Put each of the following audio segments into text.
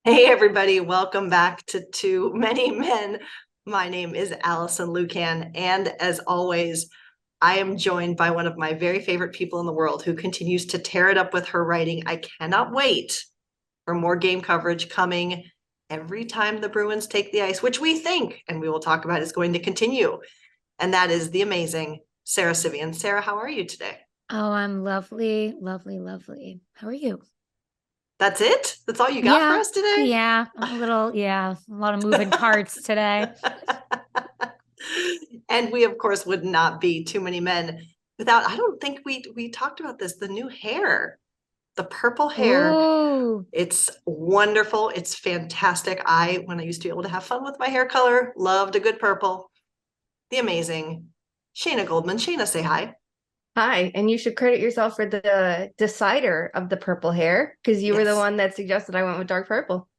Hey, everybody. Welcome back to Too Many Men. My name is Alison Lucan. And as always, I am joined by one of my very favorite people in the world who continues to tear it up with her writing. I cannot wait for more game coverage coming every time the Bruins take the ice, which we think, and we will talk about, is going to continue. And that is the amazing Sara Civian. Sara, how are you today? Oh, I'm lovely, lovely, lovely. How are you? That's it? That's all you got for Yeah, us today? yeah, a lot of moving parts today. And we, of course, would not be Too Many Men without, I don't think we talked about this, the new hair, the purple hair. Ooh, It's wonderful. It's fantastic. When I used to be able to have fun with my hair color, loved a good purple. The amazing Shayna Goldman. Shayna, say hi. Hi, and you should credit yourself for the decider of the purple hair because you were the Yes. one that suggested I went with dark purple.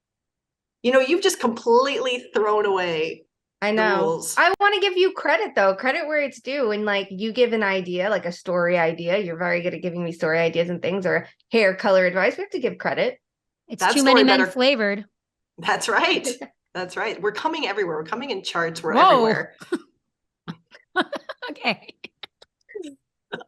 You've just completely thrown away I the know. rules. I want to give you credit though, credit where it's due. And like you give an idea, like a story idea. You're very good at giving me story ideas and things or hair color advice. We have to give credit. it's That too many story men better. flavored. That's right. That's right. We're coming everywhere. We're coming in charts. We're Whoa. everywhere. Okay.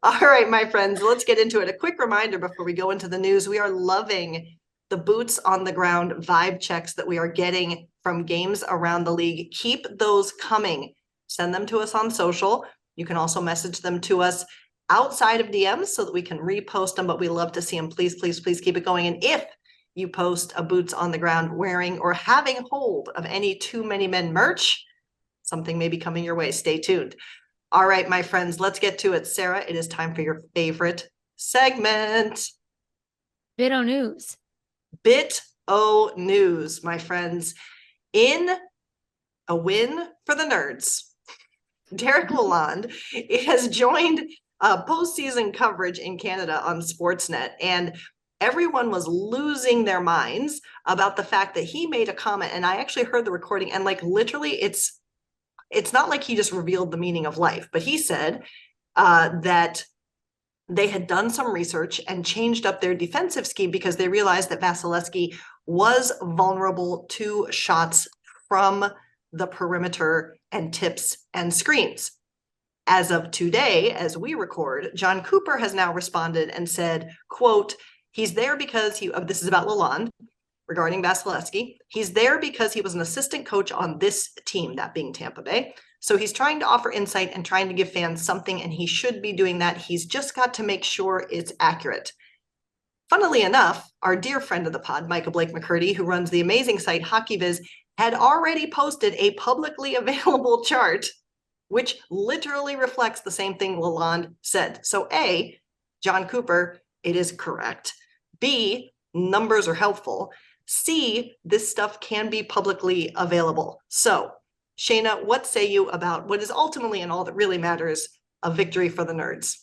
All right, my friends, let's get into it. A quick reminder before we go into the news. We are loving the boots on the ground vibe checks that we are getting from games around the league. Keep those coming. Send them to us on social. You can also message them to us outside of DMs so that we can repost them, but we love to see them. Please, please, please keep it going. And if you post a boots on the ground wearing or having hold of any Too Many Men merch, something may be coming your way. Stay tuned. All right, my friends, let's get to it. Sara, it is time for your favorite segment. Video news. Bit O News, my friends. In a win for the nerds, Derek Lalonde has joined postseason coverage in Canada on Sportsnet, and everyone was losing their minds about the fact that he made a comment, and I actually heard the recording, and like literally it's not like he just revealed the meaning of life, but he said that they had done some research and changed up their defensive scheme because they realized that Vasilevsky was vulnerable to shots from the perimeter and tips and screens. As of today, as we record, John Cooper has now responded and said, quote, he's there because this is about Lalonde, regarding Vasilevsky. He's there because he was an assistant coach on this team, that being Tampa Bay. So he's trying to offer insight and trying to give fans something, and he should be doing that. He's just got to make sure it's accurate. Funnily enough, our dear friend of the pod, Michael Blake McCurdy, who runs the amazing site HockeyViz, had already posted a publicly available chart which literally reflects the same thing Lalonde said. So A, John Cooper, it is correct. B, numbers are helpful. C, this stuff can be publicly available. So, Shayna, what say you about what is ultimately and all that really matters, a victory for the nerds?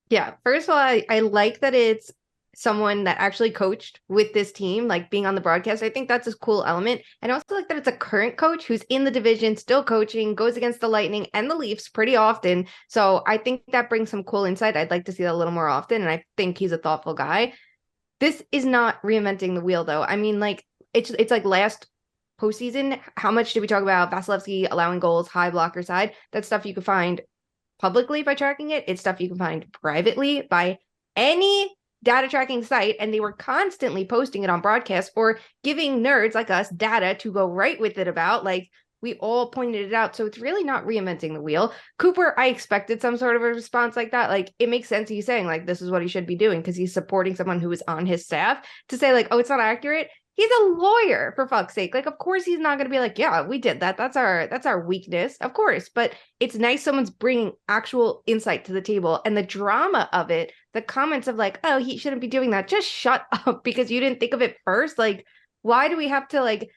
Yeah. First of all, I like that it's someone that actually coached with this team, like being on the broadcast. I think that's a cool element. And I also like that it's a current coach who's in the division, still coaching, goes against the Lightning and the Leafs pretty often. So I think that brings some cool insight. I'd like to see that a little more often. And I think he's a thoughtful guy. This is not reinventing the wheel, though. I mean, like it's like last postseason. How much did we talk about Vasilevsky allowing goals, high blocker side? That's stuff you can find publicly by tracking it. It's stuff you can find privately by any data tracking site. And they were constantly posting it on broadcast or giving nerds like us data to go right with it about. Like we all pointed it out. So it's really not reinventing the wheel. Cooper, I expected some sort of a response like that. Like it makes sense he's saying like this is what he should be doing because he's supporting someone who is on his staff to say like, oh, it's not accurate. He's a lawyer, for fuck's sake. Like, of course he's not going to be like, yeah, we did that. That's our weakness, of course. But it's nice someone's bringing actual insight to the table, and the drama of it, the comments of like, oh, he shouldn't be doing that. Just shut up because you didn't think of it first. Like, why do we have to like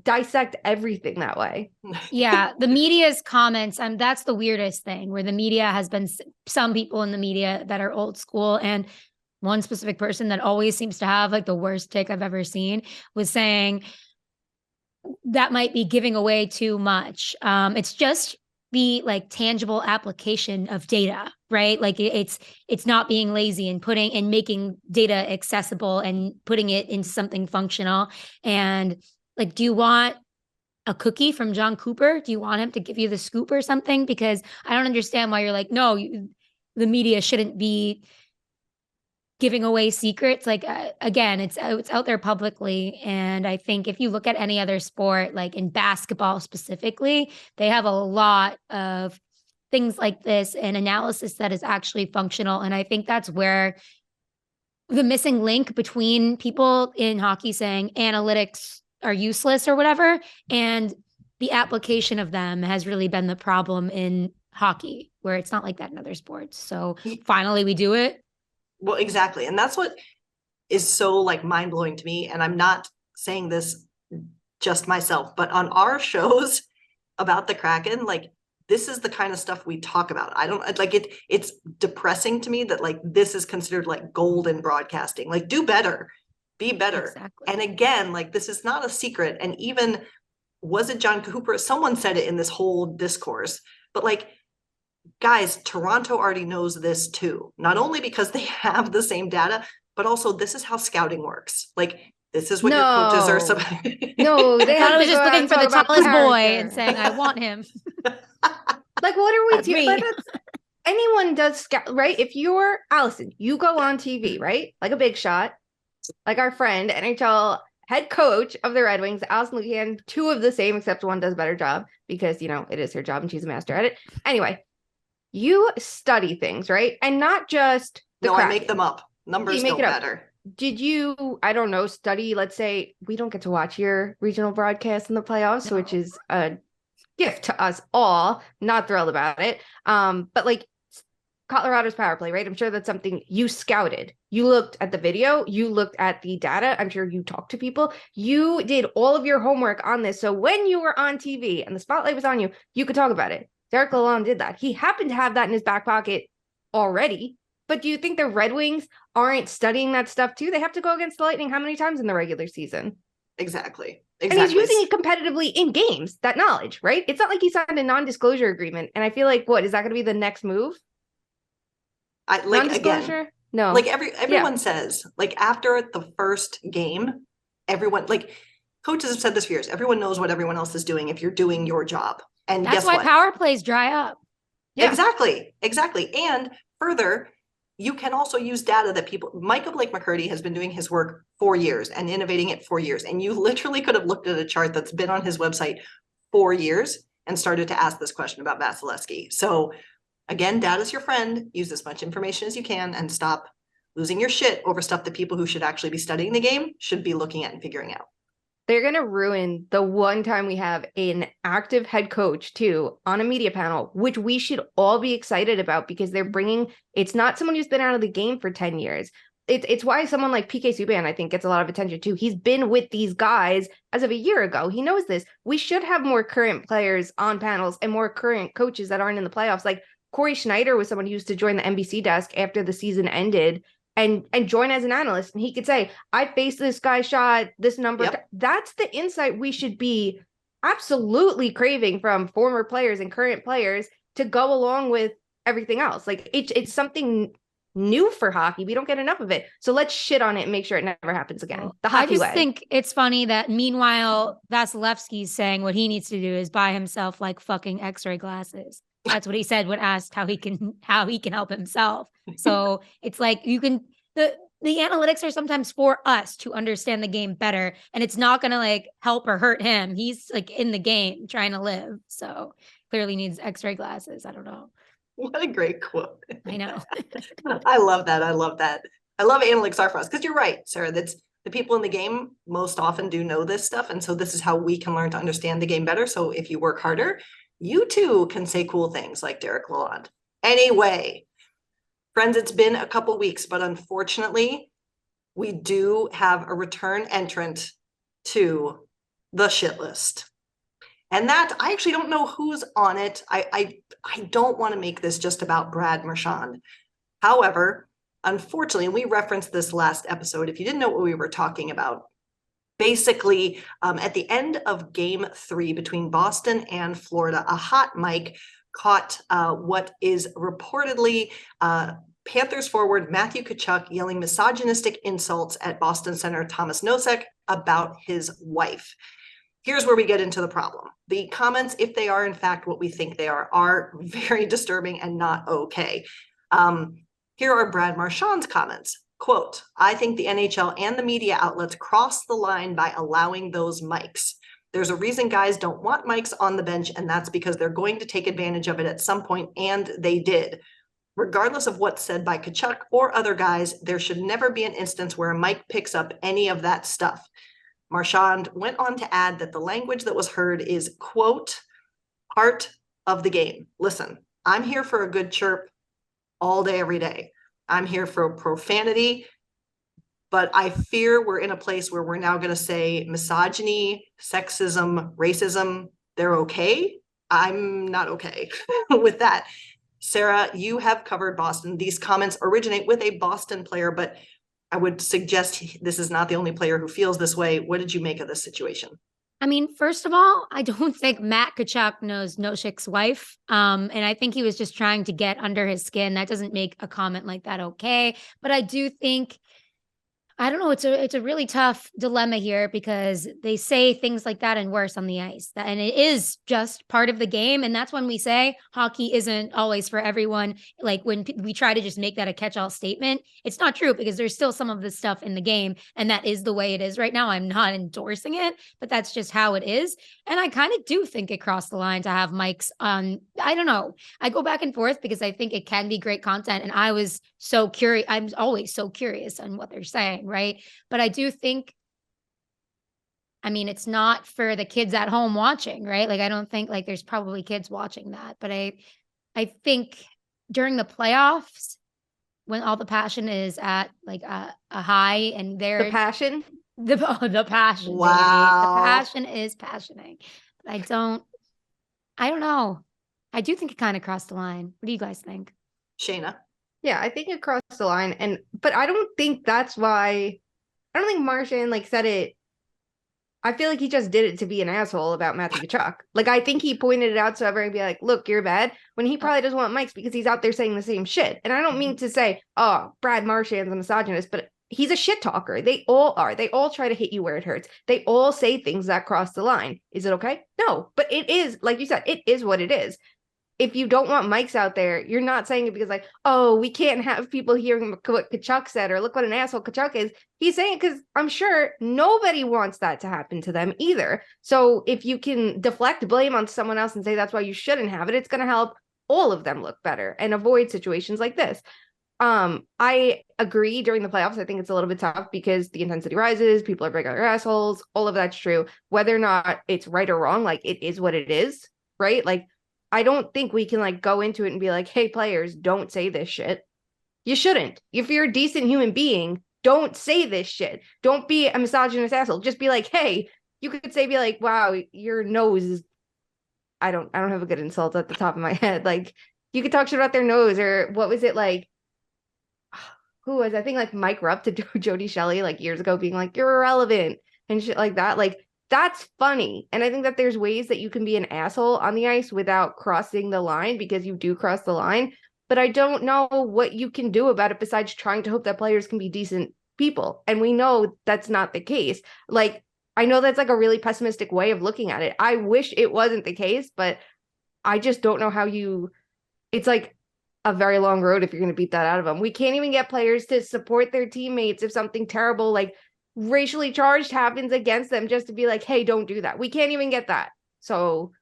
dissect everything that way? Yeah, the media's comments, that's the weirdest thing where the media has been some people in the media that are old school, and one specific person that always seems to have like the worst take I've ever seen was saying that might be giving away too much. It's just the like tangible application of data, right? Like it's not being lazy and putting and making data accessible and putting it into something functional. And like, do you want a cookie from John Cooper? Do you want him to give you the scoop or something? Because I don't understand why you're like, no, the media shouldn't be giving away secrets. Like, again, it's out there publicly. And I think if you look at any other sport, like in basketball specifically, they have a lot of things like this and analysis that is actually functional. And I think that's where the missing link between people in hockey saying analytics are useless or whatever, and the application of them has really been the problem in hockey, where it's not like that in other sports. So finally we do it. Well, exactly. And that's what is so like mind blowing to me. And I'm not saying this just myself, but on our shows about the Kraken, like this is the kind of stuff we talk about. I don't like it. It's depressing to me that like this is considered like gold in broadcasting. Like do better. Be better. Exactly. And again, like this is not a secret. And even was it John Cooper? Someone said it in this whole discourse, but like, guys, Toronto already knows this too. Not only because they have the same data, but also this is how scouting works. Like this is what your coaches are. No, they I was just looking for the tallest boy and saying, I want him. Like, what are we doing? Like, anyone does scout, right? If you're Alison, you go on TV, right? Like a big shot. Like our friend, NHL head coach of the Red Wings, Alison Lucan, two of the same, except one does a better job because, you know, it is her job and she's a master at it. Anyway, you study things, right? And not just the Kraken. I make them up. Numbers don't matter. Did you, I don't know, study, let's say, we don't get to watch your regional broadcast in the playoffs, which is a gift to us all. Not thrilled about it. But like, Colorado's power play, right? I'm sure that's something you scouted. You looked at the video, you looked at the data. I'm sure you talked to people. You did all of your homework on this. So when you were on TV and the spotlight was on you, you could talk about it. Derek Lalonde did that. He happened to have that in his back pocket already. But do you think the Red Wings aren't studying that stuff too? They have to go against the Lightning how many times in the regular season? Exactly. And he's using it competitively in games, that knowledge, right? It's not like he signed a non-disclosure agreement. And I feel like, what, is that going to be the next move? Again, no, like everyone says, like after the first game, everyone, like coaches have said this for years, everyone knows what everyone else is doing if you're doing your job. And that's why power plays dry up. Yeah. Exactly. And further, you can also use data that Michael Blake McCurdy has been doing his work for years and innovating it for years. And you literally could have looked at a chart that's been on his website for years and started to ask this question about Vasilevsky. So again, data's your friend. Use as much information as you can and stop losing your shit over stuff that people who should actually be studying the game should be looking at and figuring out. They're going to ruin the one time we have an active head coach too on a media panel, which we should all be excited about because they're bringing, it's not someone who's been out of the game for 10 years. It's why someone like PK Subban, I think, gets a lot of attention too. He's been with these guys as of a year ago. He knows this. We should have more current players on panels and more current coaches that aren't in the playoffs. Like Corey Schneider was someone who used to join the NBC desk after the season ended and join as an analyst. And he could say, I faced this guy shot this number. Yep. That's the insight we should be absolutely craving from former players and current players to go along with everything else. Like it's something new for hockey. We don't get enough of it. So let's shit on it and make sure it never happens again. The hockey way. I just think it's funny that meanwhile, Vasilevsky's saying what he needs to do is buy himself like fucking x-ray glasses. That's what he said when asked how he can help himself. So it's like the analytics are sometimes for us to understand the game better, and it's not going to like help or hurt him. He's like in the game trying to live. So clearly needs x-ray glasses. I don't know. What a great quote. I know. I love that. I love analytics are for us because you're right, Sarah. That's the people in the game most often do know this stuff. And so this is how we can learn to understand the game better. So if you work harder, you too can say cool things like Derek Lalonde. Anyway, friends, it's been a couple weeks, but unfortunately, we do have a return entrant to the shit list. And that, I actually don't know who's on it. I don't want to make this just about Brad Marchand. However, unfortunately, we referenced this last episode. If you didn't know what we were talking about, basically, at the end of Game 3 between Boston and Florida, a hot mic caught what is reportedly Panthers forward Matthew Tkachuk yelling misogynistic insults at Boston center Thomas Nosek about his wife. Here's where we get into the problem. The comments, if they are in fact what we think they are very disturbing and not okay. Here are Brad Marchand's comments. Quote, I think the NHL and the media outlets crossed the line by allowing those mics. There's a reason guys don't want mics on the bench, and that's because they're going to take advantage of it at some point, and they did. Regardless of what's said by Tkachuk or other guys, there should never be an instance where a mic picks up any of that stuff. Marchand went on to add that the language that was heard is, quote, part of the game. Listen, I'm here for a good chirp all day, every day. I'm here for profanity, but I fear we're in a place where we're now going to say misogyny, sexism, racism, they're okay. I'm not okay with that. Sara, you have covered Boston. These comments originate with a Boston player, but I would suggest this is not the only player who feels this way. What did you make of this situation? I mean, first of all, I don't think Matt Tkachuk knows Nosek's wife. And I think he was just trying to get under his skin. That doesn't make a comment like that okay. But I do think, I don't know, it's a really tough dilemma here because they say things like that and worse on the ice. And it is just part of the game. And that's when we say hockey isn't always for everyone. Like when we try to just make that a catch-all statement, it's not true because there's still some of this stuff in the game. And that is the way it is right now. I'm not endorsing it, but that's just how it is. And I kind of do think it crossed the line to have mics on. I don't know. I go back and forth because I think it can be great content. And I was so curious. I'm always so curious on what they're saying. Right. But I do think, I mean, it's not for the kids at home watching, right? Like, I don't think like there's probably kids watching that, but I think during the playoffs, when all the passion is at like a high and The passion. the passion, Wow. baby. The passion is passioning. But I don't know. I do think it kind of crossed the line. What do you guys think? Shayna? Yeah, I think it crossed the line. But I don't think that's why. I don't think Marchand like said it. I feel like he just did it to be an asshole about Matthew Tkachuk. Like, I think he pointed it out so everyone can be like, look, you're bad, when he probably doesn't want mics because he's out there saying the same shit. And I don't mean to say, oh, Brad Marchand's a misogynist, but he's a shit talker. They all are. They all try to hit you where it hurts. They all say things that cross the line. Is it okay? No, but it is, like you said, it is what it is. If you don't want mics out there, you're not saying it because like, oh, we can't have people hearing what Tkachuk said or look what an asshole Tkachuk is. He's saying it because I'm sure nobody wants that to happen to them either. So if you can deflect blame on someone else and say that's why you shouldn't have it, it's going to help all of them look better and avoid situations like this. I agree during the playoffs. I think it's a little bit tough because the intensity rises. People are regular assholes. All of that's true. Whether or not it's right or wrong, like it is what it is, right? Like, I don't think we can like go into it and be like, hey, players, don't say this shit. You shouldn't. If you're a decent human being, don't say this shit. Don't be a misogynist asshole. Just be like, hey, you could say, be like, wow, your nose is, I don't have a good insult at the top of my head. Like, you could talk shit about their nose, or what was it like? Who was, I think like Mike Rupp to Jody Shelley like years ago being like, you're irrelevant and shit like that. Like, that's funny. And I think that there's ways that you can be an asshole on the ice without crossing the line, because you do cross the line. But I don't know what you can do about it besides trying to hope that players can be decent people. And we know that's not the case. Like, I know that's like a really pessimistic way of looking at it. I wish it wasn't the case, but I just don't know how it's like a very long road if you're going to beat that out of them. We can't even get players to support their teammates if something terrible, like racially charged, happens against them, just to be like, hey, don't do that. We can't even get that. So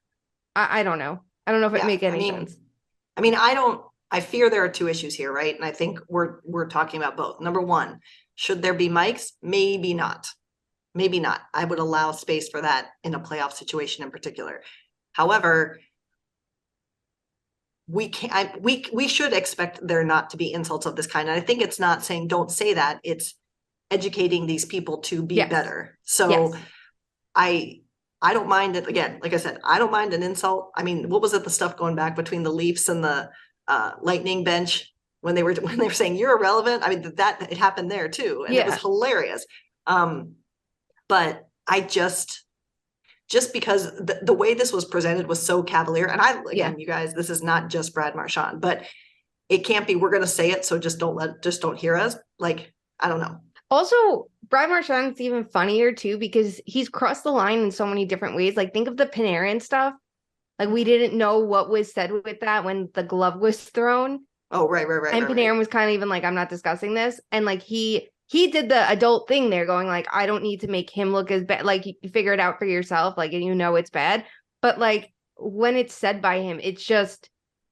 I don't know. I don't know if it makes any sense. I mean, I fear there are two issues here, right? And I think we're talking about both. Number one, should there be mics? Maybe not. Maybe not. I would allow space for that in a playoff situation in particular. However, we should expect there not to be insults of this kind. And I think it's not saying don't say that. It's educating these people to be better. So I don't mind it. Again, like I said, I don't mind an insult. I mean, what was it, the stuff going back between the Leafs and the Lightning bench when they were saying you're irrelevant? I mean, that it happened there too. And it was hilarious. But I just just because the way this was presented was so cavalier. And again, you guys, this is not just Brad Marchand, but it can't be, we're going to say it. So just don't hear us. Like, I don't know. Also, Brad Marchand's even funnier too, because he's crossed the line in so many different ways. Like, think of the Panarin stuff. Like, we didn't know what was said with that when the glove was thrown. Oh, right. And Panarin was kind of even like, I'm not discussing this. And like, he did the adult thing there, going like, I don't need to make him look as bad. Like, you figure it out for yourself. Like, and it's bad. But like, when it's said by him, it's just,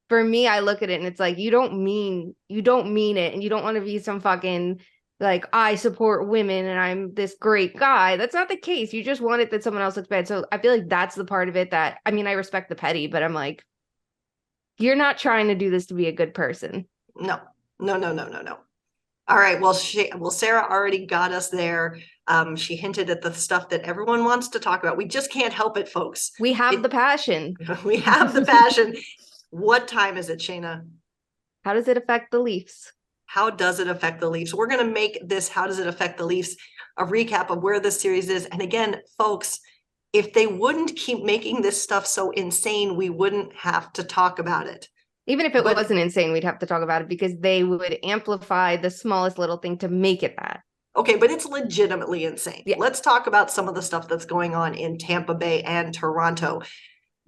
for me, I look at it and it's like, you don't mean it. And you don't want to be some fucking, like, I support women and I'm this great guy. That's not the case. You just want it that someone else looks bad. So I feel like that's the part of it that, I mean, I respect the petty, but I'm like, you're not trying to do this to be a good person. No. All right. Well, Sara already got us there. She hinted at the stuff that everyone wants to talk about. We just can't help it, folks. We have the passion. We have the passion. What time is it, Shayna? How does it affect the Leafs? How does it affect the Leafs? We're going to make this How Does It Affect the Leafs a recap of where this series is. And again, folks, if they wouldn't keep making this stuff so insane, we wouldn't have to talk about it. Even if it wasn't insane, we'd have to talk about it because they would amplify the smallest little thing to make it that. Okay, but it's legitimately insane. Yeah. Let's talk about some of the stuff that's going on in Tampa Bay and Toronto.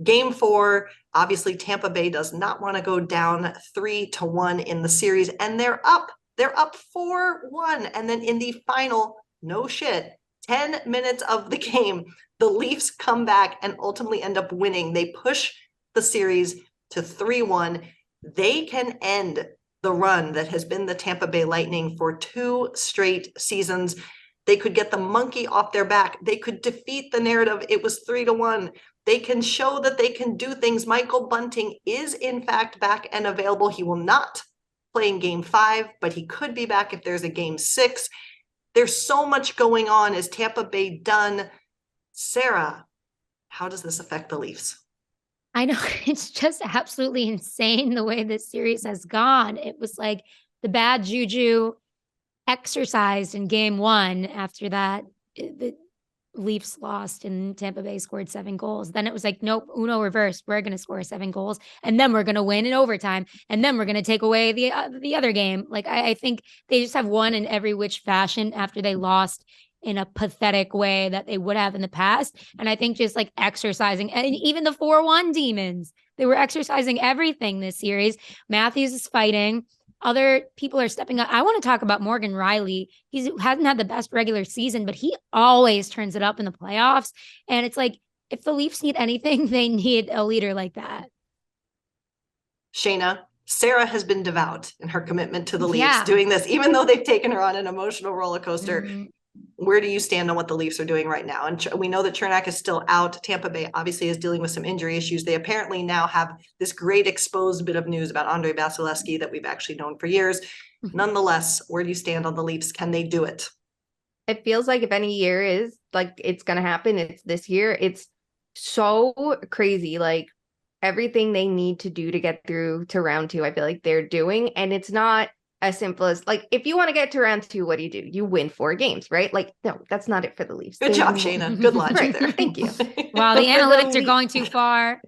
Game 4, obviously Tampa Bay does not want to go down 3-1 in the series, and they're up 4-1. And then in the final, 10 minutes of the game, the Leafs come back and ultimately end up winning. They push the series to 3-1. They can end the run that has been the Tampa Bay Lightning for 2 straight seasons. They could get the monkey off their back. They could defeat the narrative. It was 3-1. They can show that they can do things. Michael Bunting is in fact back and available. He will not play in game 5, but he could be back if there's a game 6. There's so much going on. Is Tampa Bay done? Sara, how does this affect the Leafs? I know, it's just absolutely insane the way this series has gone. It was like the bad juju exercised in game 1. After that, the Leafs lost and Tampa Bay scored 7 goals. Then it was like, nope, Uno reverse. We're going to score 7 goals and then we're going to win in overtime. And then we're going to take away the other game. Like, I think they just have won in every which fashion after they lost in a pathetic way that they would have in the past. And I think just like exercising, and even the 4-1 demons, they were exercising everything this series. Matthews is fighting. Other people are stepping up. I want to talk about Morgan Riley. He hasn't had the best regular season, but he always turns it up in the playoffs. And it's like, if the Leafs need anything, they need a leader like that. Shayna, Sara has been devout in her commitment to the Leafs doing this, even though they've taken her on an emotional roller coaster. Mm-hmm. Where do you stand on what the Leafs are doing right now? And we know that Cernak is still out. Tampa Bay obviously is dealing with some injury issues. They apparently now have this great exposed bit of news about Andrei Vasilevsky that we've actually known for years. Nonetheless, where do you stand on the Leafs? Can they do it? It feels like if any year is like it's going to happen, it's this year. It's so crazy. Like everything they need to do to get through to round 2, I feel like they're doing. And it's not as simple as like, if you want to get to round 2, what do? You win 4 games, right? Like, no, that's not it for the Leafs. Good job, Shayna. Good logic there. Thank you. Wow, the analytics are going too far.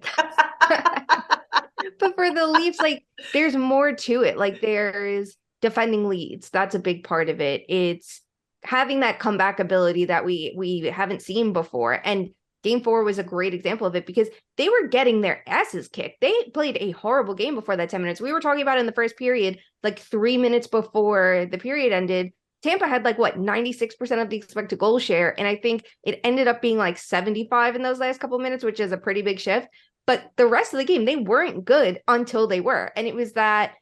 But for the Leafs, like, there's more to it. Like, there's defending leads. That's a big part of it. It's having that comeback ability that we haven't seen before. And Game 4 was a great example of it because they were getting their asses kicked. They played a horrible game before that 10 minutes. We were talking about in the first period, like 3 minutes before the period ended, Tampa had like, 96% of the expected goal share. And I think it ended up being like 75 in those last couple of minutes, which is a pretty big shift. But the rest of the game, they weren't good until they were. And it was that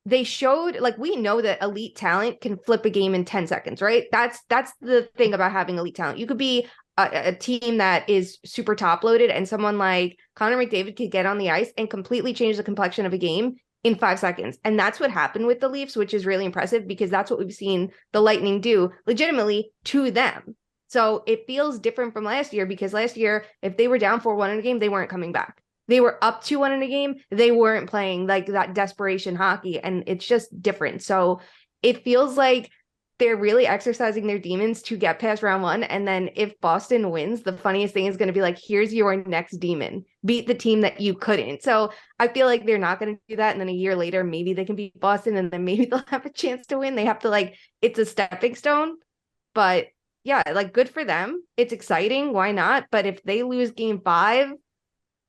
they showed, like, we know that elite talent can flip a game in 10 seconds, right? That's the thing about having elite talent. You could be a team that is super top loaded and someone like Connor McDavid could get on the ice and completely change the complexion of a game in 5 seconds. And that's what happened with the Leafs, which is really impressive because that's what we've seen the Lightning do legitimately to them. So it feels different from last year because last year, if they were down 4-1 in a game, they weren't coming back. They were up 2-1 in a game. They weren't playing like that desperation hockey. And it's just different. So it feels like they're really exercising their demons to get past round one. And then if Boston wins, the funniest thing is going to be like, here's your next demon. Beat the team that you couldn't. So I feel like they're not going to do that. And then a year later, maybe they can beat Boston and then maybe they'll have a chance to win. They have to like, it's a stepping stone. But yeah, like good for them. It's exciting. Why not? But if they lose game 5,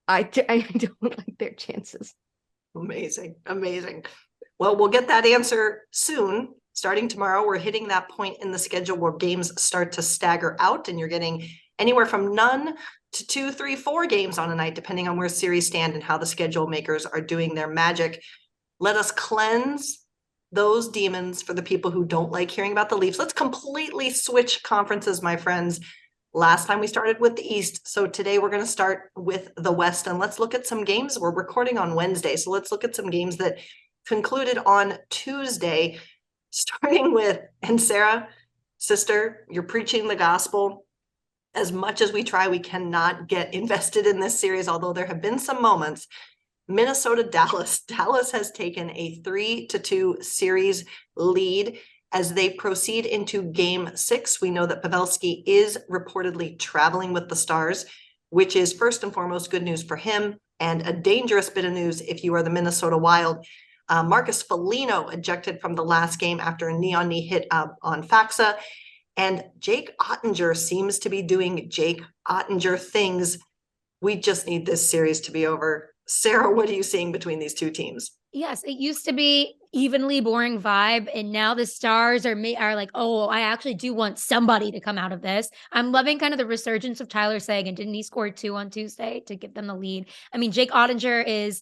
I don't like their chances. Amazing. Amazing. Well, we'll get that answer soon. Starting tomorrow, we're hitting that point in the schedule where games start to stagger out, and you're getting anywhere from none to 2, 3, 4 games on a night, depending on where series stand and how the schedule makers are doing their magic. Let us cleanse those demons for the people who don't like hearing about the Leafs. Let's completely switch conferences, my friends. Last time we started with the East. So today we're going to start with the West, and let's look at some games. We're recording on Wednesday. So let's look at some games that concluded on Tuesday, starting with, and Sara, sister, you're preaching the gospel. As much as we try, we cannot get invested in this series, although there have been some moments. Minnesota, Dallas. Dallas has taken a 3-2 series lead as they proceed into game 6. We know that Pavelski is reportedly traveling with the Stars, which is first and foremost good news for him, and a dangerous bit of news if you are the Minnesota Wild. Marcus Foligno ejected from the last game after a knee-on-knee hit on Faxa. And Jake Ottinger seems to be doing Jake Ottinger things. We just need this series to be over. Sara, what are you seeing between these two teams? Yes, it used to be evenly boring vibe, and now the Stars are like, oh, I actually do want somebody to come out of this. I'm loving kind of the resurgence of Tyler Seguin. Didn't he score 2 on Tuesday to give them the lead? I mean, Jake Ottinger is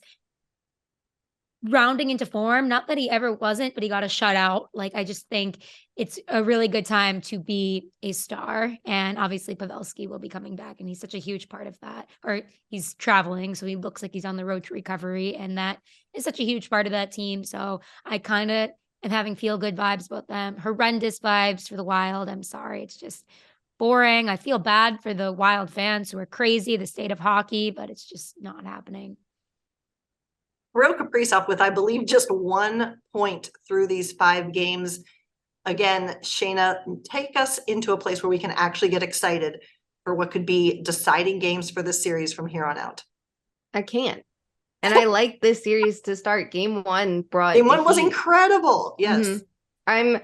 rounding into form. Not that he ever wasn't, but he got a shutout. Like, I just think it's a really good time to be a Star. And obviously Pavelski will be coming back, and he's such a huge part of that. Or he's traveling, so he looks like he's on the road to recovery, and that is such a huge part of that team. So I kind of am having feel-good vibes about them. Horrendous vibes for the Wild. I'm sorry. It's just boring. I feel bad for the Wild fans who are crazy, the state of hockey, but it's just not happening. Kirill Kaprizov with, I believe, just 1 point through these 5 games. Again, Shayna, take us into a place where we can actually get excited for what could be deciding games for this series from here on out. I can't. And I like this series to start. Game 1 brought Game 1 was incredible. Yes. Mm-hmm. I'm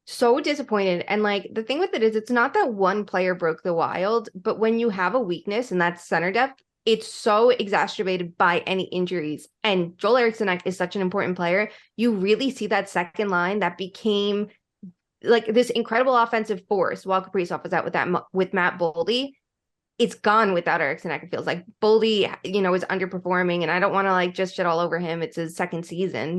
so disappointed. And like the thing with it is, it's not that one player broke the Wild, but when you have a weakness, and that's center depth, it's so exacerbated by any injuries. And Joel Eriksson is such an important player. You really see that second line that became like this incredible offensive force while Kaprizov was out with Matt Boldy. It's gone without Eriksson. It feels like Boldy, is underperforming, and I don't want to like just shit all over him. It's his second season,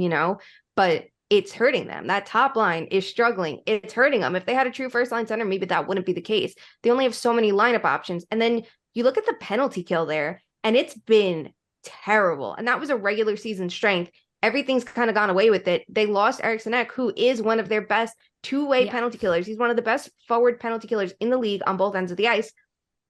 but it's hurting them. That top line is struggling. It's hurting them. If they had a true first line center, maybe that wouldn't be the case. They only have so many lineup options. And then you look at the penalty kill there, and it's been terrible. And that was a regular season strength. Everything's kind of gone away with it. They lost Eriksson, who is one of their best two-way penalty killers. He's one of the best forward penalty killers in the league on both ends of the ice.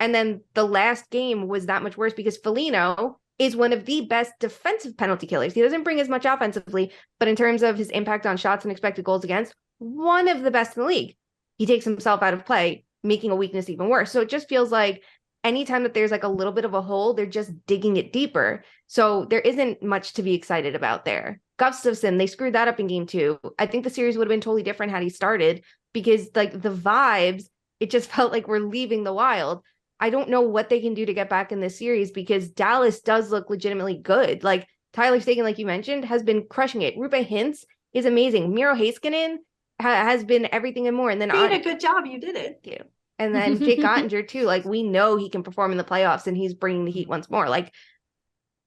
And then the last game was that much worse because Foligno is one of the best defensive penalty killers. He doesn't bring as much offensively, but in terms of his impact on shots and expected goals against, one of the best in the league. He takes himself out of play, making a weakness even worse. So it just feels like anytime that there's like a little bit of a hole, they're just digging it deeper. So there isn't much to be excited about there. Gustafsson, they screwed that up in game 2. I think the series would have been totally different had he started, because like the vibes, it just felt like we're leaving the Wild. I don't know what they can do to get back in this series, because Dallas does look legitimately good. Like Tyler Seguin, like you mentioned, has been crushing it. Roope Hintz is amazing. Miro Heiskanen has been everything and more. And then you did a good job. You did it. Thank you. And then Jake Ottinger too. Like we know he can perform in the playoffs, and he's bringing the heat once more. Like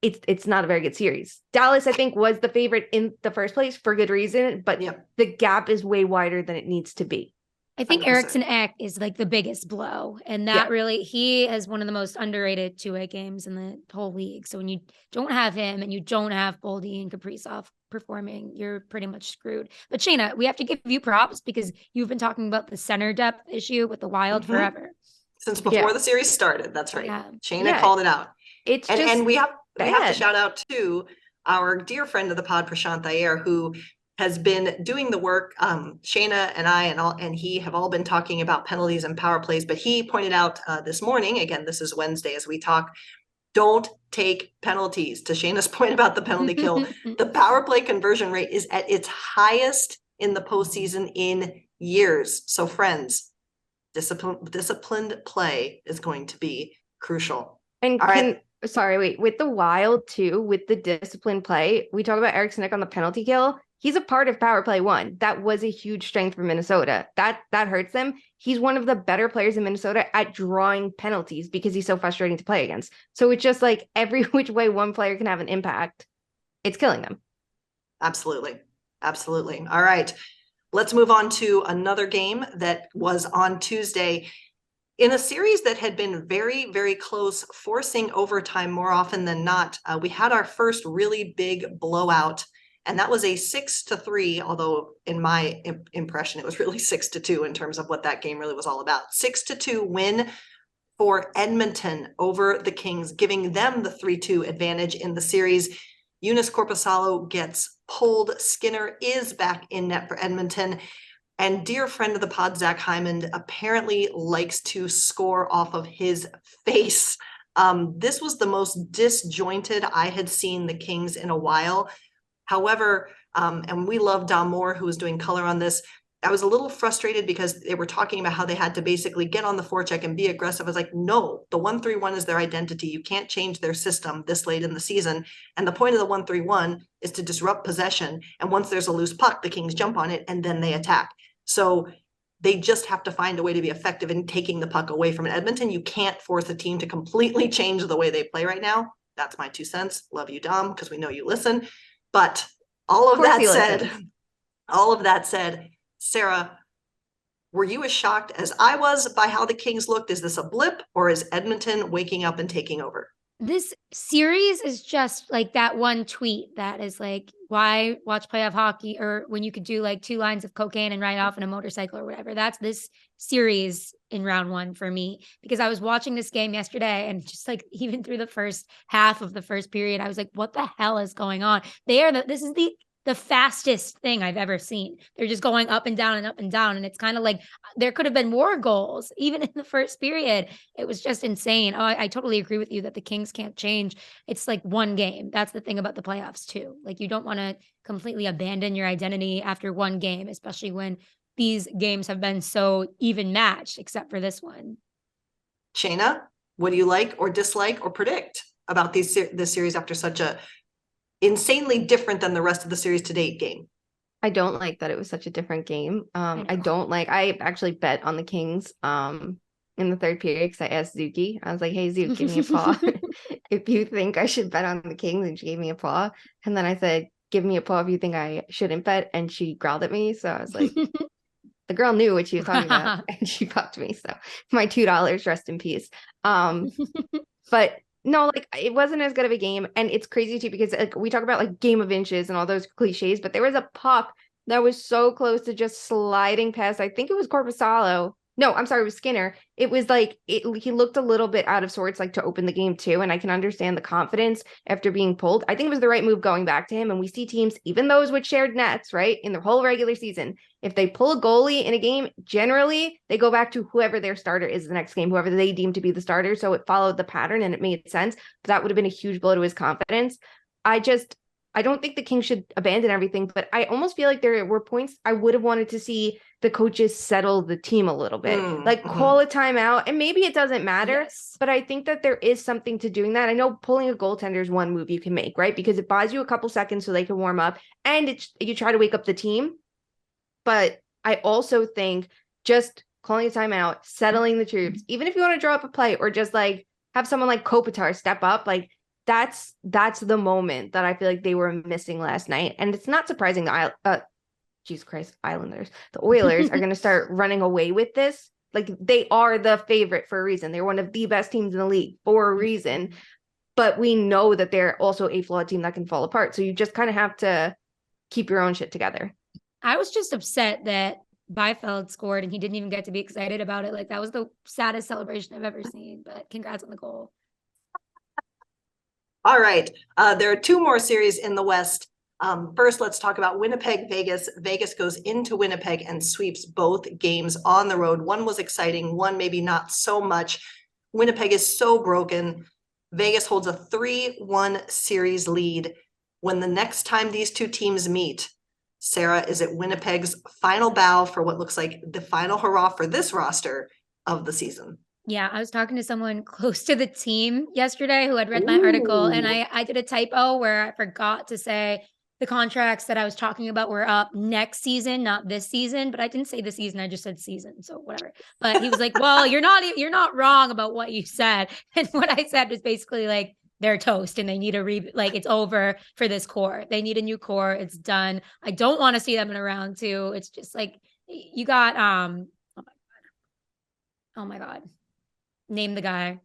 it's not a very good series. Dallas, I think, was the favorite in the first place for good reason, but the gap is way wider than it needs to be. I think 100%. Eriksson Ek is like the biggest blow. And that really, he has one of the most underrated two-way games in the whole league. So when you don't have him and you don't have Boldy and Kaprizov performing, you're pretty much screwed. But Shayna, we have to give you props because you've been talking about the center depth issue with the Wild forever. Since before the series started. That's right. Yeah. Shayna called it out. It's and we have to shout out to our dear friend of the pod, Prashant Iyer, who has been doing the work. Shayna and I and he have all been talking about penalties and power plays, but he pointed out this morning, again, this is Wednesday as we talk, don't take penalties. To Shayna's point about the penalty kill, the power play conversion rate is at its highest in the postseason in years. So friends, disciplined play is going to be crucial. And all right. Sorry, wait, with the Wild too, with the disciplined play, we talk about Eric Snick on the penalty kill. He's a part of power play 1. That was a huge strength for Minnesota. That hurts them. He's one of the better players in Minnesota at drawing penalties because he's so frustrating to play against. So it's just like every which way one player can have an impact, it's killing them. Absolutely. Absolutely. All right. Let's move on to another game that was on Tuesday in a series that had been very, very close, forcing overtime more often than not. We had our first really big blowout, and that was a 6-3, although in my impression, it was really 6-2 in terms of what that game really was all about. 6-2 win for Edmonton over the Kings, giving them the 3-2 advantage in the series. Eunice Korpisalo gets pulled. Skinner is back in net for Edmonton. And dear friend of the pod, Zach Hyman, apparently likes to score off of his face. This was the most disjointed I had seen the Kings in a while. However, and we love Dom Moore, who was doing color on this. I was a little frustrated because they were talking about how they had to basically get on the forecheck and be aggressive. I was like, no, the 1-3-1 is their identity. You can't change their system this late in the season. And the point of the 1-3-1 is to disrupt possession. And once there's a loose puck, the Kings jump on it and then they attack. So they just have to find a way to be effective in taking the puck away from Edmonton. You can't force a team to completely change the way they play right now. That's my 2 cents. Love you, Dom, because we know you listen. But all of that said, Sara, were you as shocked as I was by how the Kings looked? Is this a blip, or is Edmonton waking up and taking over? This series is just like that one tweet that is like, why watch playoff hockey, or when you could do like 2 lines of cocaine and ride off in a motorcycle or whatever. That's this series in round 1 for me, because I was watching this game yesterday and just like even through the first half of the first period, I was like, what the hell is going on? This is the fastest thing I've ever seen. They're just going up and down and up and down. And it's kind of like there could have been more goals even in the first period. It was just insane. Oh, I totally agree with you that the Kings can't change. It's like one game. That's the thing about the playoffs too. Like you don't want to completely abandon your identity after one game, especially when these games have been so even matched, except for this one. Shayna, what do you like or dislike or predict about this series after such a insanely different than the rest of the series to date game? I don't like that it was such a different game. I actually bet on the Kings in the third period because I asked Zuki. I was like, hey, Zuki, give me a paw. If you think I should bet on the Kings, and she gave me a paw. And then I said, give me a paw if you think I shouldn't bet. And she growled at me. So I was like, the girl knew what she was talking about and she fucked me. So my $2, rest in peace. But no, like it wasn't as good of a game. And it's crazy too, because like we talk about like game of inches and all those cliches, but there was a puck that was so close to just sliding past. I think it was Korpisalo. No, I'm sorry, it was Skinner. It was like he looked a little bit out of sorts, like to open the game too. And I can understand the confidence after being pulled. I think it was the right move going back to him. And we see teams, even those with shared nets, right, in the whole regular season, if they pull a goalie in a game, generally they go back to whoever their starter is the next game, whoever they deem to be the starter. So it followed the pattern and it made sense. But that would have been a huge blow to his confidence. I don't think the Kings should abandon everything, but I almost feel like there were points I would have wanted to see the coaches settle the team a little bit, like call a timeout. And maybe it doesn't matter, but I think that there is something to doing that. I know pulling a goaltender is one move you can make, right? Because it buys you a couple seconds so they can warm up and you try to wake up the team. But I also think just calling a timeout, settling the troops, even if you want to draw up a play or just like have someone like Kopitar step up, like that's the moment that I feel like they were missing last night. And it's not surprising Jesus Christ, Islanders, the Oilers are going to start running away with this. Like they are the favorite for a reason. They're one of the best teams in the league for a reason, but we know that they're also a flawed team that can fall apart. So you just kind of have to keep your own shit together. I was just upset that Byfield scored and he didn't even get to be excited about it. Like that was the saddest celebration I've ever seen, but congrats on the goal. All right. There are 2 more series in the West. First, let's talk about Winnipeg, Vegas. Vegas goes into Winnipeg and sweeps both games on the road. One was exciting, one maybe not so much. Winnipeg is so broken. Vegas holds a 3-1 series lead. When the next time these two teams meet, Sara, is it Winnipeg's final bow for what looks like the final hurrah for this roster of the season? Yeah, I was talking to someone close to the team yesterday who had read my article, and I did a typo where I forgot to say the contracts that I was talking about were up next season, not this season. But I didn't say the season; I just said season, so whatever. But he was like, "Well, you're not wrong about what you said." And what I said was basically like they're toast and they need it's over for this core. They need a new core. It's done. I don't want to see them in a round two. It's just like you got oh my god. Name the guy.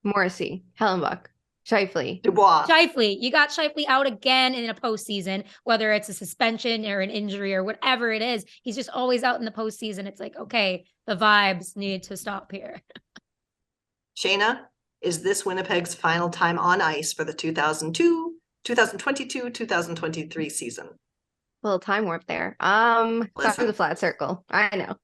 Morrissey, Hellenbuck, Scheifele. Dubois. Scheifele. You got Scheifele out again in a postseason, whether it's a suspension or an injury or whatever it is. He's just always out in the postseason. It's like, okay, the vibes need to stop here. Shayna, is this Winnipeg's final time on ice for the 2022-2023 season? A little time warp there. Back to the flat circle. I know.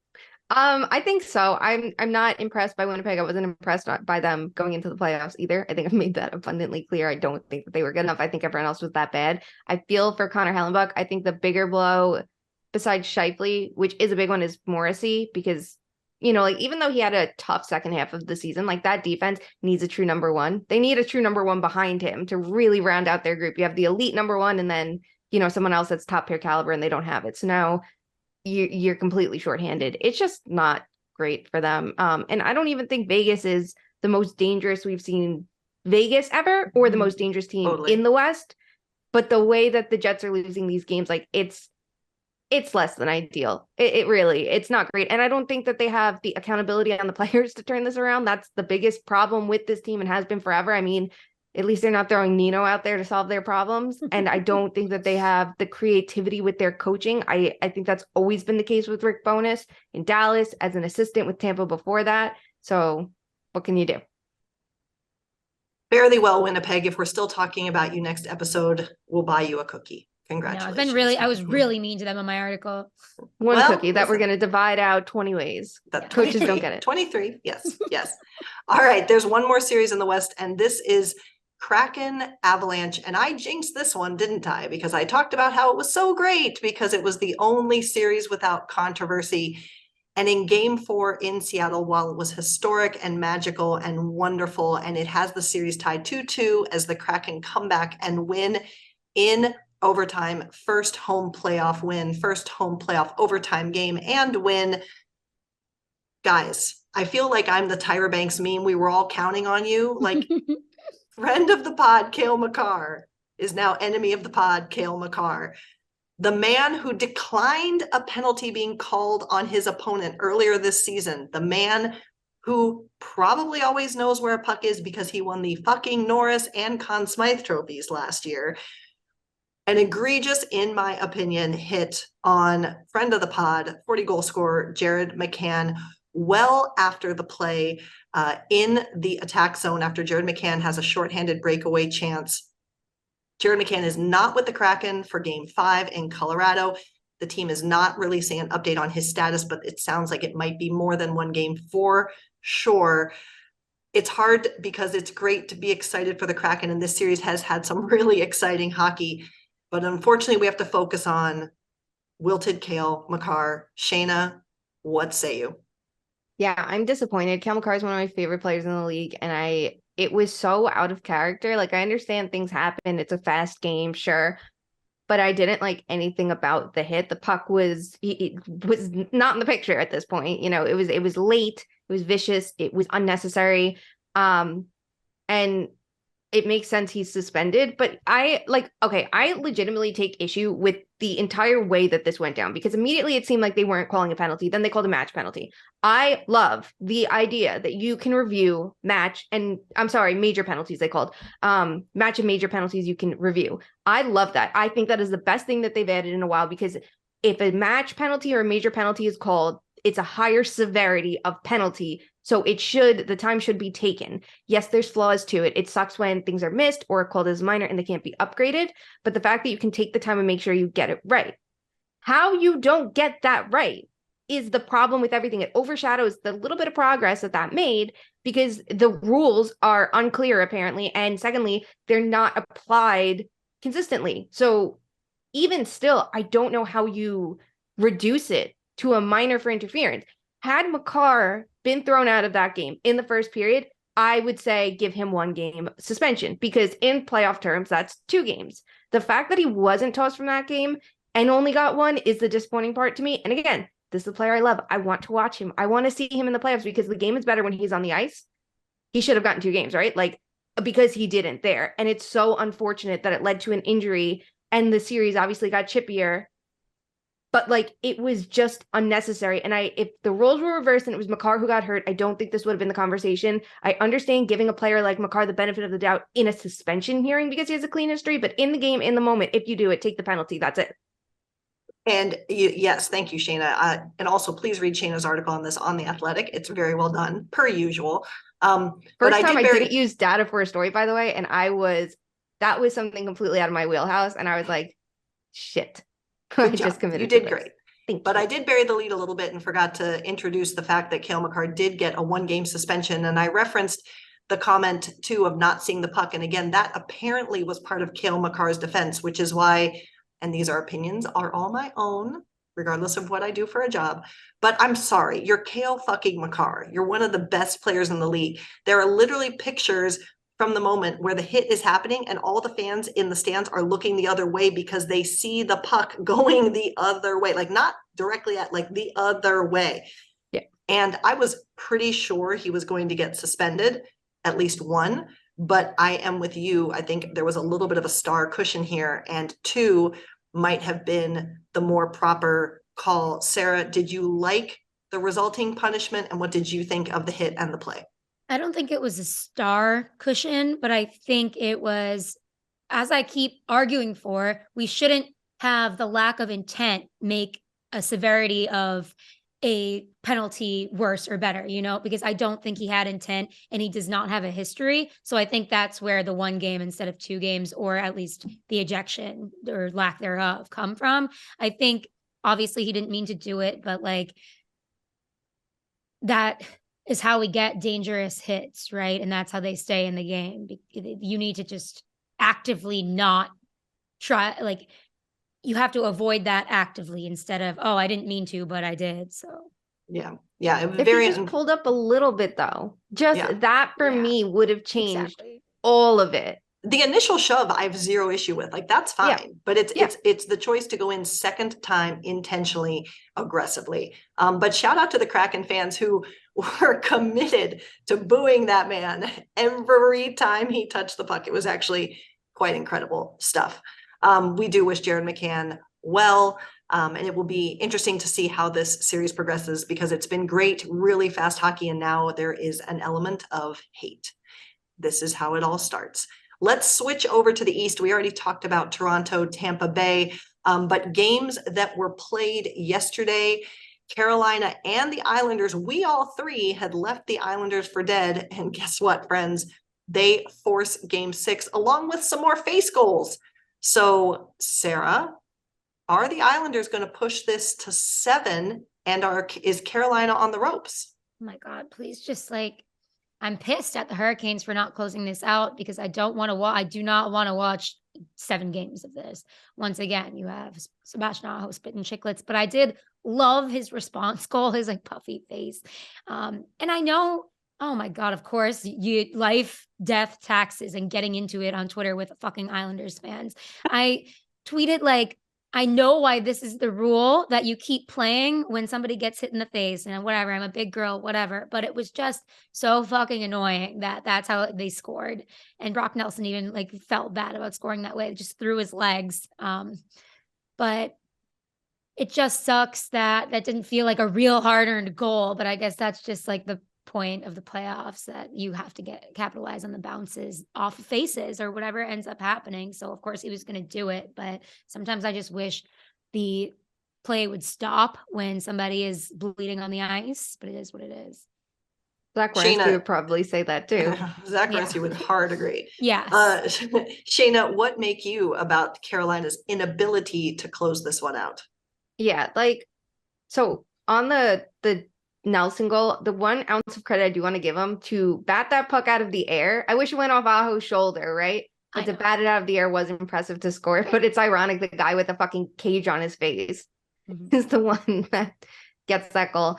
I think so. I'm not impressed by Winnipeg. I wasn't impressed by them going into the playoffs either. I think I've made that abundantly clear. I don't think that they were good enough. I think everyone else was that bad. I feel for Connor Hellenbuck. I think the bigger blow besides Scheifele, which is a big one, is Morrissey, because, you know, like, even though he had a tough second half of the season, like, that defense needs a true number one. They need a true number one behind him to really round out their group. You have the elite number one and then, you know, someone else that's top pair caliber, and they don't have it. So now you're completely shorthanded. It's just not great for them. And I don't even think Vegas is the most dangerous we've seen Vegas ever, or the most dangerous team in the West. But the way that the Jets are losing these games, like, it's less than ideal. It really, it's not great. And I don't think that they have the accountability on the players to turn this around. That's the biggest problem with this team and has been forever. I mean, at least they're not throwing Nino out there to solve their problems. And I don't think that they have the creativity with their coaching. I think that's always been the case with Rick Bowness in Dallas, as an assistant with Tampa before that. So what can you do? Fairly well, Winnipeg. If we're still talking about you next episode, we'll buy you a cookie. Congratulations. No, I was really mean to them in my article. One cookie that we're going to divide out 20 ways. Coaches don't get it. 23. Yes. Yes. All right. There's one more series in the West, and this is Kraken Avalanche. And I jinxed this one, didn't I? Because I talked about how it was so great because it was the only series without controversy. And in game 4 in Seattle, while it was historic and magical and wonderful, and it has the series tied 2-2 as the Kraken come back and win in overtime, first home playoff win, first home playoff overtime game and win. Guys, I feel like I'm the Tyra Banks meme. We were all counting on you. Like, friend of the pod, Cale Makar, is now enemy of the pod, Cale Makar. The man who declined a penalty being called on his opponent earlier this season. The man who probably always knows where a puck is because he won the fucking Norris and Conn Smythe trophies last year. An egregious, in my opinion, hit on friend of the pod, 40-goal scorer, Jared McCann, well after the play in the attack zone, after Jared McCann has a shorthanded breakaway chance. Jared McCann is not with the Kraken for game 5 in Colorado. The team is not releasing an update on his status, but it sounds like it might be more than one game for sure. It's hard because it's great to be excited for the Kraken, and this series has had some really exciting hockey. But unfortunately, we have to focus on wilted Cale Makar. Shayna, what say you? Yeah, I'm disappointed. Cale Makar is one of my favorite players in the league, and it was so out of character. Like, I understand things happen. It's a fast game, sure. But I didn't like anything about the hit. The puck was not in the picture at this point. You know, it was late, it was vicious, it was unnecessary. And it makes sense he's suspended, but I legitimately take issue with the entire way that this went down, because immediately it seemed like they weren't calling a penalty. Then they called a match penalty. I love the idea that you can review major penalties they called. Match and major penalties you can review. I love that. I think that is the best thing that they've added in a while, because if a match penalty or a major penalty is called, it's a higher severity of penalty So the time should be taken. Yes, there's flaws to it. It sucks when things are missed or called as minor and they can't be upgraded. But the fact that you can take the time and make sure you get it right. How you don't get that right is the problem with everything. It overshadows the little bit of progress that made because the rules are unclear, apparently. And secondly, they're not applied consistently. So even still, I don't know how you reduce it to a minor for interference. Had Makar been thrown out of that game in the first period, I would say give him 1 game suspension because in playoff terms, that's 2 games. The fact that he wasn't tossed from that game and only got 1 is the disappointing part to me. And again, this is the player I love. I want to watch him. I want to see him in the playoffs because the game is better when he's on the ice. He should have gotten 2 games, right? Like, because he didn't there. And it's so unfortunate that it led to an injury and the series obviously got chippier. But like, it was just unnecessary. And if the roles were reversed and it was Makar who got hurt, I don't think this would have been the conversation. I understand giving a player like Makar the benefit of the doubt in a suspension hearing because he has a clean history, but in the game, in the moment, if you do it, take the penalty. That's it. And yes, thank you, Shayna. And also please read Shayna's article on this on The Athletic. It's very well done, per usual. First time I didn't use data for a story, by the way, and that was something completely out of my wheelhouse. And I was like, shit. I just committed. You did great. But I did bury the lead a little bit and forgot to introduce the fact that Cale Makar did get a 1-game suspension. And I referenced the comment too of not seeing the puck. And again, that apparently was part of Cale Makar's defense, which is why, and these are opinions, are all my own, regardless of what I do for a job. But I'm sorry, you're Cale fucking Makar. You're one of the best players in the league. There are literally pictures from the moment where the hit is happening and all the fans in the stands are looking the other way because they see the puck going the other way, like not directly at, like the other way. Yeah. And I was pretty sure he was going to get suspended, at least 1, but I am with you. I think there was a little bit of a star cushion here, and 2 might have been the more proper call. Sara, did you like the resulting punishment, and what did you think of the hit and the play? I don't think it was a star cushion, but I think it was, as I keep arguing for, we shouldn't have the lack of intent make a severity of a penalty worse or better, because I don't think he had intent and he does not have a history. So I think that's where the 1 game instead of 2 games, or at least the ejection or lack thereof, come from. I think obviously he didn't mean to do it, but like that is how we get dangerous hits, right? And that's how they stay in the game. You need to just actively not try, like you have to avoid that actively instead of, oh, I didn't mean to, but I did. So yeah. It was if you just pulled up a little bit though, that for me would have changed all of it. The initial shove, I have 0 issue with. Like, that's fine, but it's the choice to go in second time intentionally, aggressively. But shout out to the Kraken fans who were committed to booing that man every time he touched the puck. It was actually quite incredible stuff. We do wish Jared McCann well, and it will be interesting to see how this series progresses because it's been great, really fast hockey, and now there is an element of hate. This is how it all starts. Let's switch over to the East. We already talked about Toronto, Tampa Bay, but games that were played yesterday, Carolina and the Islanders, we all 3 had left the Islanders for dead. And guess what, friends? They force game 6 along with some more face goals. So, Sara, are the Islanders going to push this to 7 and is Carolina on the ropes? Oh my God, please just I'm pissed at the Hurricanes for not closing this out because I do not want to watch 7 games of this. Once again, you have Sebastian Aho spitting chiclets, but I did love his response goal, his puffy face. And I know, oh my God, of course, life, death, taxes, and getting into it on Twitter with fucking Islanders fans. I tweeted I know why this is the rule that you keep playing when somebody gets hit in the face and whatever, I'm a big girl, whatever. But it was just so fucking annoying that that's how they scored. And Brock Nelson even felt bad about scoring that way, just threw his legs. But it just sucks that didn't feel like a real hard-earned goal. But I guess that's just the point of the playoffs, that you have to capitalize on the bounces off of faces or whatever ends up happening. So of course he was going to do it, but sometimes I just wish the play would stop when somebody is bleeding on the ice, but it is what it is. Zach Shayna- Werenski would probably say that too. Zach Yeah. Werenski would hard agree. Yes. Shayna, what make you about Carolina's inability to close this one out? Yeah, like, so on the Nelson goal, the 1 ounce of credit I do want to give him to bat that puck out of the air. I wish it went off Aho's shoulder, right? But to bat it out of the air was impressive to score. But it's ironic the guy with a fucking cage on his face is the one that gets that goal.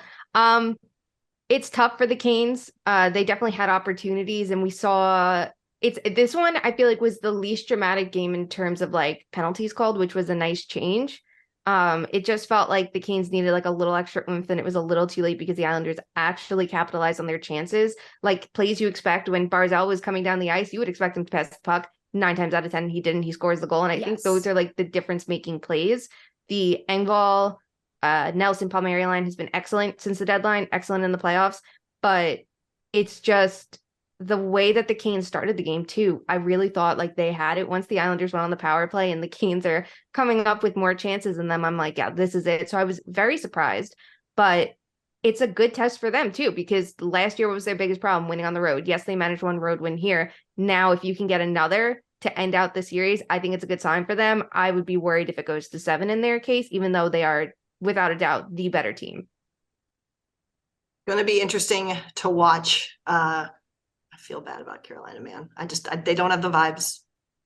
It's tough for the Canes. They definitely had opportunities, and we saw this one I feel like was the least dramatic game in terms of like penalties called, which was a nice change. It just felt like the Canes needed like a little extra oomph, and it was a little too late because the Islanders actually capitalized on their chances. Like plays you expect when Barzal was coming down the ice, you would expect him to pass the puck. 9 times out of 10, he didn't. He scores the goal, and I think those are like the difference-making plays. The Engvall, Nelson Palmieri line has been excellent since the deadline, excellent in the playoffs, but it's just the way that the Canes started the game too. I really thought like they had it once the Islanders went on the power play, and the Canes are coming up with more chances than them. I'm like, yeah, this is it. So I was very surprised, but it's a good test for them too, because last year was their biggest problem, winning on the road. Yes, they managed 1 road win here. Now, if you can get another to end out the series, I think it's a good sign for them. I would be worried if it goes to 7 in their case, even though they are without a doubt the better team. Going to be interesting to watch. I feel bad about Carolina, man. They don't have the vibes.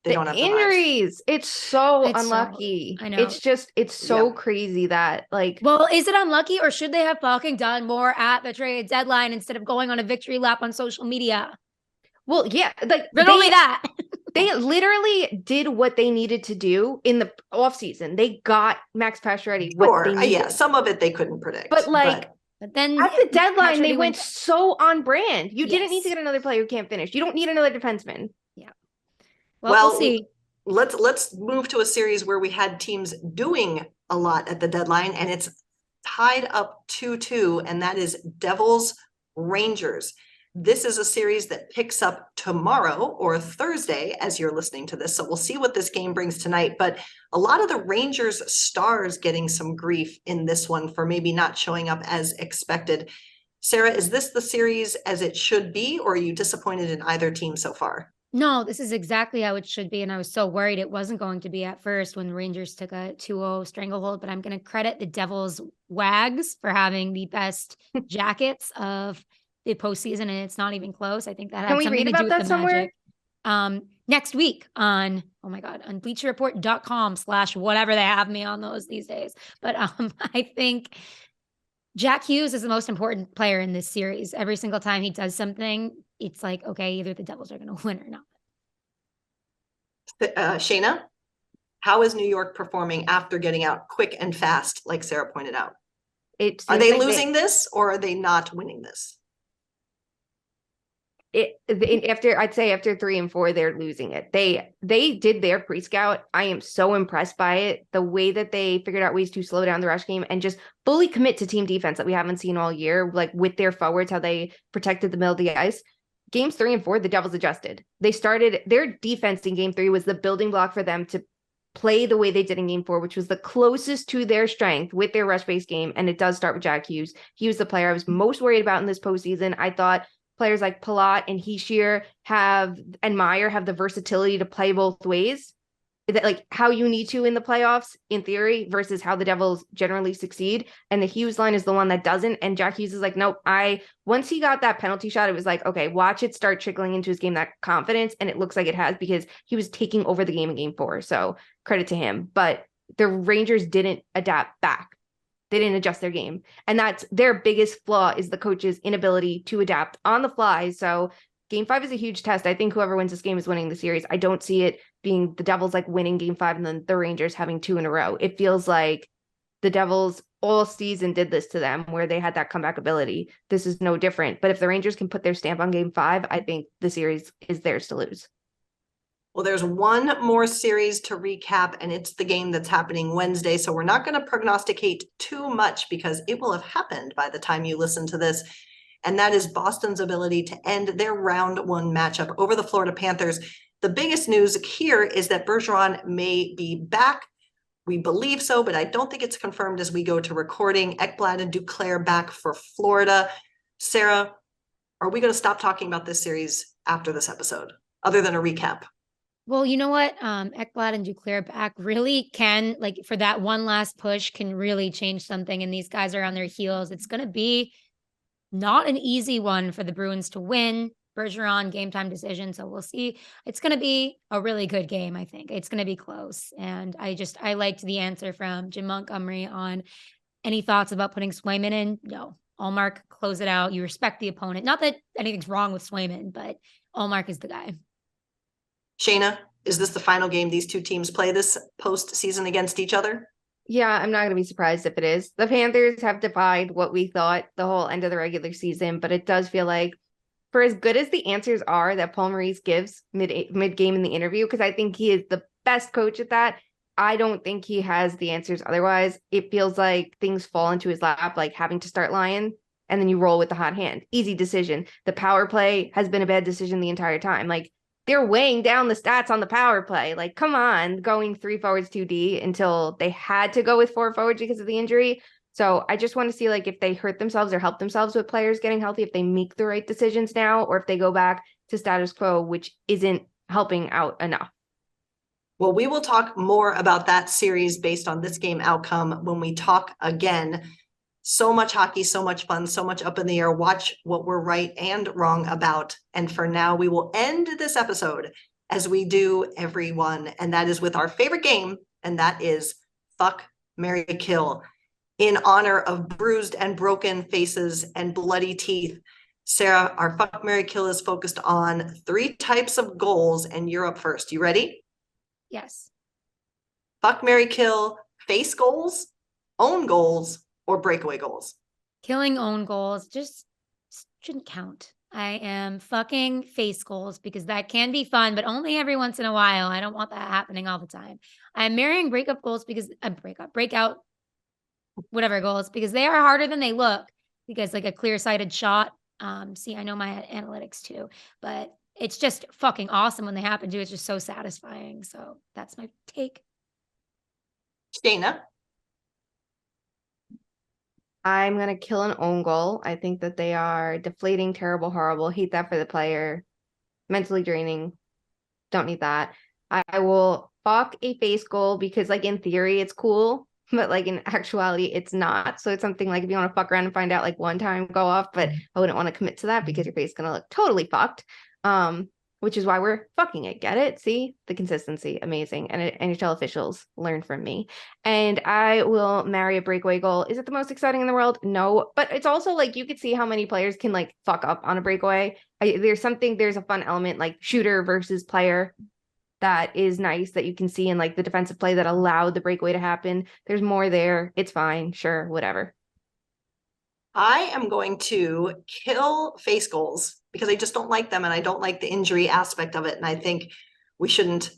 They don't have injuries. It's so It's unlucky. I know. It's so crazy that like. Well, is it unlucky, or should they have fucking done more at the trade deadline instead of going on a victory lap on social media? Well, yeah, like but only that. They literally did what they needed to do in the offseason. They got Max Pacioretty what they needed. Yeah, some of it they couldn't predict. But then at the deadline, they went so on brand. You didn't need to get another player who can't finish. You don't need another defenseman. Yeah. Well, we'll see. Let's move to a series where we had teams doing a lot at the deadline, and it's tied up 2-2, and that is Devils Rangers. This is a series that picks up tomorrow or Thursday as you're listening to this. So we'll see what this game brings tonight. But a lot of the Rangers stars getting some grief in this one for maybe not showing up as expected. Sara, is this the series as it should be, or are you disappointed in either team so far? No, this is exactly how it should be. And I was so worried it wasn't going to be at first when the Rangers took a 2-0 stranglehold. But I'm going to credit the Devils Wags for having the best jackets of the postseason, and it's not even close. I think that had something to do with the somewhere? Magic. Next week on bleacherreport.com/whatever they have me on those these days. But I think Jack Hughes is the most important player in this series. Every single time he does something, it's like, okay, either the Devils are going to win or not. Shayna, how is New York performing after getting out quick and fast, like Sara pointed out? Are they losing this, or are they not winning this? After 3 and 4, they're losing it. They did their pre-scout. I am so impressed by it. The way that they figured out ways to slow down the rush game and just fully commit to team defense that we haven't seen all year, like with their forwards, how they protected the middle of the ice. Games 3 and 4, the Devils adjusted. They started their defense in game 3 was the building block for them to play the way they did in game 4, which was the closest to their strength with their rush-based game. And it does start with Jack Hughes. He was the player I was most worried about in this postseason. I thought players like Palat and Hischier and Meyer have the versatility to play both ways. That like how you need to in the playoffs in theory versus how the Devils generally succeed. And the Hughes line is the one that doesn't. And Jack Hughes is like, nope, once he got that penalty shot, it was like, okay, watch it start trickling into his game, that confidence. And it looks like it has, because he was taking over the game in game 4. So credit to him, but the Rangers didn't adapt back. They didn't adjust their game. And that's their biggest flaw, is the coach's inability to adapt on the fly. So game 5 is a huge test. I think whoever wins this game is winning the series. I don't see it being the Devils like winning game 5 and then the Rangers having 2 in a row. It feels like the Devils all season did this to them, where they had that comeback ability. This is no different. But if the Rangers can put their stamp on game 5, I think the series is theirs to lose. Well, there's one more series to recap, and it's the game that's happening Wednesday. So we're not going to prognosticate too much because it will have happened by the time you listen to this. And that is Boston's ability to end their round 1 matchup over the Florida Panthers. The biggest news here is that Bergeron may be back. We believe so, but I don't think it's confirmed as we go to recording. Ekblad and Duclair back for Florida. Sara, are we going to stop talking about this series after this episode, other than a recap? Well, you know what? Ekblad and Duclair back really can, like, for that one last push, can really change something. And these guys are on their heels. It's going to be not an easy one for the Bruins to win. Bergeron game time decision. So we'll see. It's going to be a really good game. I think it's going to be close. And I liked the answer from Jim Montgomery on any thoughts about putting Swayman in. No, Allmark, close it out. You respect the opponent. Not that anything's wrong with Swayman, but Allmark is the guy. Shayna, is this the final game these two teams play this postseason against each other? Yeah, I'm not going to be surprised if it is. The Panthers have defied what we thought the whole end of the regular season, but it does feel like, for as good as the answers are that Paul Maurice gives mid-game in the interview, because I think he is the best coach at that, I don't think he has the answers otherwise. It feels like things fall into his lap, like having to start lying, and then you roll with the hot hand. Easy decision. The power play has been a bad decision the entire time. Like, they're weighing down the stats on the power play. Like, come on, going 3 forwards 2D until they had to go with 4 forwards because of the injury. So I just want to see, like, if they hurt themselves or help themselves with players getting healthy, if they make the right decisions now, or if they go back to status quo, which isn't helping out enough. Well, we will talk more about that series based on this game outcome when we talk again. So much hockey, so much fun, so much up in the air. Watch what we're right and wrong about. And for now, we will end this episode as we do every one. And that is with our favorite game. And that is Fuck, Marry, Kill. In honor of bruised and broken faces and bloody teeth, Sara, our Fuck, Marry, Kill is focused on 3 types of goals. And you're up first. You ready? Yes. Fuck, Marry, Kill, face goals, own goals, or breakaway goals. Killing own goals just shouldn't count. I am fucking face goals because that can be fun, but only every once in a while. I don't want that happening all the time. I'm marrying breakup goals because breakout, whatever goals, because they are harder than they look. Because like a clear-sighted shot. See, I know my analytics too, but it's just fucking awesome when they happen too. It's just so satisfying. So that's my take. Shayna. I'm going to kill an own goal. I think that they are deflating, terrible, horrible. Hate that for the player. Mentally draining. Don't need that. I will fuck a face goal because, like, in theory, it's cool, but like in actuality, it's not. So it's something like if you want to fuck around and find out like one time, go off, but I wouldn't want to commit to that because your face is going to look totally fucked. Which is why we're fucking it. Get it? See the consistency. Amazing. And NHL officials learn from me. And I will marry a breakaway goal. Is it the most exciting in the world? No, but it's also like you could see how many players can like fuck up on a breakaway. There's a fun element like shooter versus player that is nice that you can see in like the defensive play that allowed the breakaway to happen. There's more there. It's fine. Sure. Whatever. I am going to kill face goals because I just don't like them and I don't like the injury aspect of it. And I think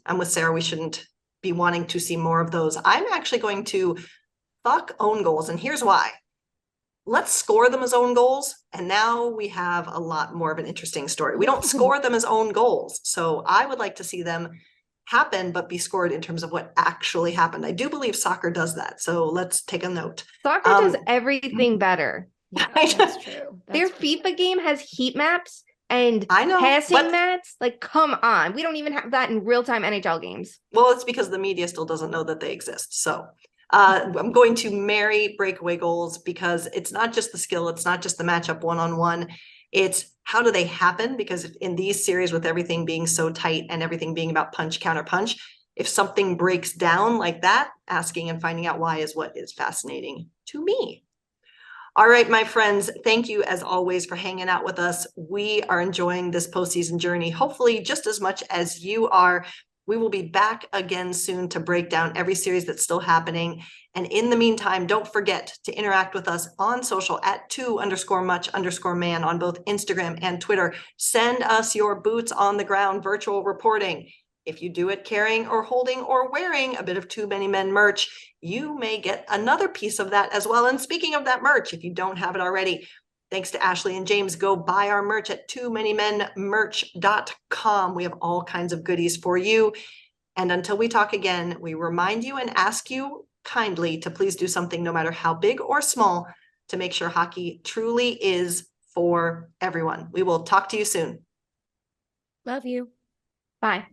I'm with Sara, we shouldn't be wanting to see more of those. I'm actually going to fuck own goals. And here's why. Let's score them as own goals. And now we have a lot more of an interesting story. We don't score them as own goals. So I would like to see them happen, but be scored in terms of what actually happened. I do believe soccer does that. So let's take a note. Soccer does everything better. Yeah, that's true. Their FIFA game has heat maps and I know, passing mats. Like, come on. We don't even have that in real-time NHL games. Well, it's because the media still doesn't know that they exist. So I'm going to marry breakaway goals because it's not just the skill. It's not just the matchup one-on-one. It's how do they happen? Because in these series with everything being so tight and everything being about punch, counter punch, if something breaks down like that, asking and finding out why is what is fascinating to me. All right, my friends, thank you as always for hanging out with us. We are enjoying this postseason journey, hopefully just as much as you are. We will be back again soon to break down every series that's still happening. And in the meantime, don't forget to interact with us on social at 2_much_man on both Instagram and Twitter. Send us your boots on the ground virtual reporting. If you do it carrying or holding or wearing a bit of Too Many Men merch, you may get another piece of that as well. And speaking of that merch, if you don't have it already, thanks to Ashley and James, go buy our merch at toomanymenmerch.com. We have all kinds of goodies for you. And until we talk again, we remind you and ask you kindly to please do something, no matter how big or small, to make sure hockey truly is for everyone. We will talk to you soon. Love you. Bye.